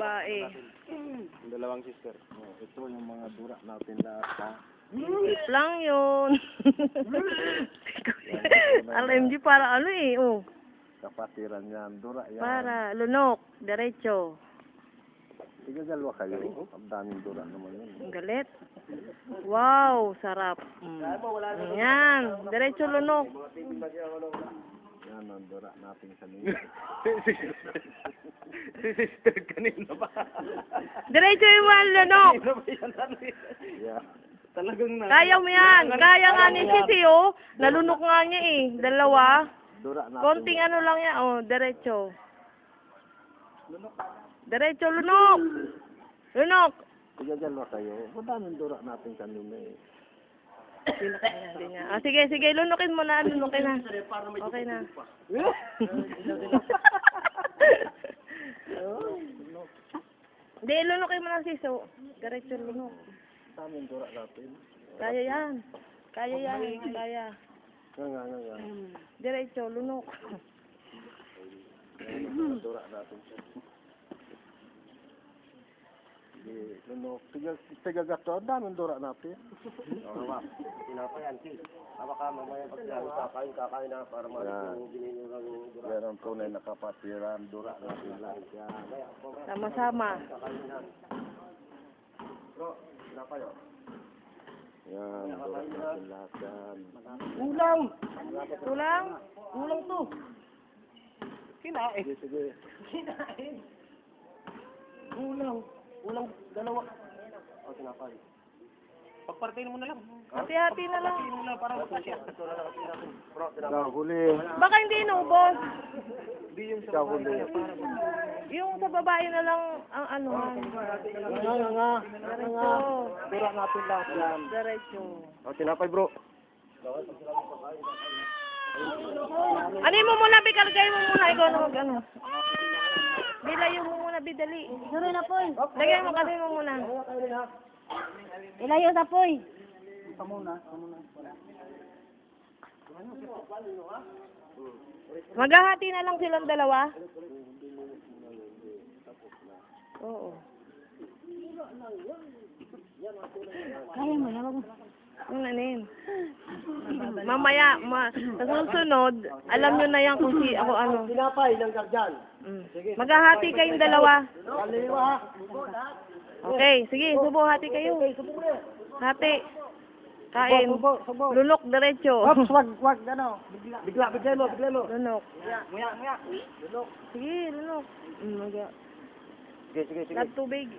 babae. Yung dalawang sister. Oh, ito yung mga dura natin lahat ha. Tip lang yun. LMG para ano eh, oh. Kapatiran yan, dura yan. Para lunok, derecho. Tiga dalawa kayo. Ang daming dura naman yun. Ang galit. Wow, sarap. Yan, derecho lunok. Yan ang dura natin kanina. Si sister kanina ba? Diretso yung mga lunok. Yeah. Talagang na. Kaya mo yan. Kaya nga ni Sisi, oh. Nalunok nga niya eh. Dalawa. Dura natin. Konting ano lang yan, oh. Diretso. Diretso, lunok. Lunok. Tiga dalawa kayo. Ang daming dura natin kanina eh. Hindi niya. Ah, sige, sige. Lunukin mo na. Lunukin na. Okay na. Hindi, lunukin mo na siso. Diretso lunok. Ang daming dura natin. Kaya yan. Kaya yan. Kaya. Nga. Diretso, lunok. Yan ang mga dura natin. Tiga gato, ang daming dura natin. Oo ba? Pinapayan, sis. Tama ka, mamaya kakain na para maraming ng dura. Yan ang tunay na kapatiran, dura natin lahat yan. Sama-sama. Bro, pinapayo. Yan, dura natin lahat yan. Ulang! Tulang. Ulang to. Kinain. Sige. Kinain. Ulang. Ulang dalawa. O, tinapay. Pagpartayin mo na lang. Hati-hati na lang. Pagpartayin mo na para magkasya. Bro, Ikaw huli. Baka hindi inubos. Hindi yung Ikaw huli. Yung sa babae na lang ang ano. Nga. Diretso. Dura natin lahat yan. Diretso. O, tinapay bro. Ano mo muna, bikargay mo muna. Ikaw na mag ano. Bilayo mo muna, bidali. Duro na po. Lagay mo kasi mo muna. Ilayo sa po. Maghahati na lang silang dalawa. Oo. Kaya mo na. Yung nanin. Mamaya, sa susunod, alam nyo na yan kung si ako ano. Tinapay ng gardyan. Maghahati kayong dalawa. Kaliwa. Okay, sige, subo, hati kayo. Hati. Kain. Lunok, diretso. Wag, ano. Bigla mo. Lunok. Nguya. Lunok. Sige, lunok. Sige. Lag tubig.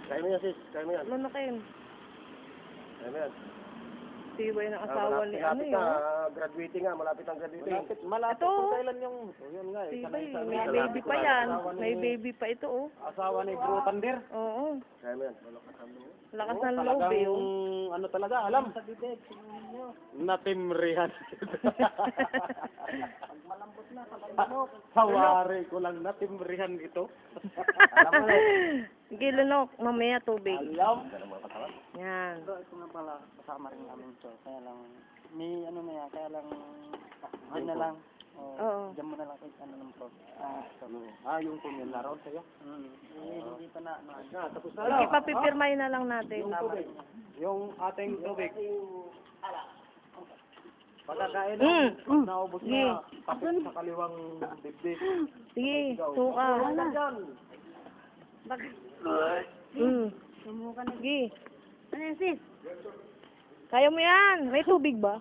Kaya mo yan, sis. Kaya mo yan. Lunokin. Kaya mo yan. Tibay ng asawa ni ano Malapit yun. graduating nga. Malapit ang graduating. Malapit. Ito. Kailan yung... Yun nga. Tibay, may baby pa yan. May baby pa ito, oh. Asawa ni Bro Tander. Oo. Kaya mo yan. Lakas ng loob, eh, oh. Ano talaga, alam. Natimrihan. Sawari ko lang natimrihan ito. Sige, lunok. Mamaya tubig. Alam. Yan. Ito nga pala, kasama rin namin to. Kaya lang, may ano na yan, kaya lang, dyan na lang. Oo. Dyan mo na lang kahit ano naman po. Yung tumil na raw sa'yo. Hindi pa na, ano. Tapos Sige, papipirmay na lang natin. yung ating tubig. Pagkakain naubos Sige. na tapos sa kaliwang dibdib. Sige, suka. Sumuka na. Sige. Ano yan sis? Kaya mo yan. May tubig ba?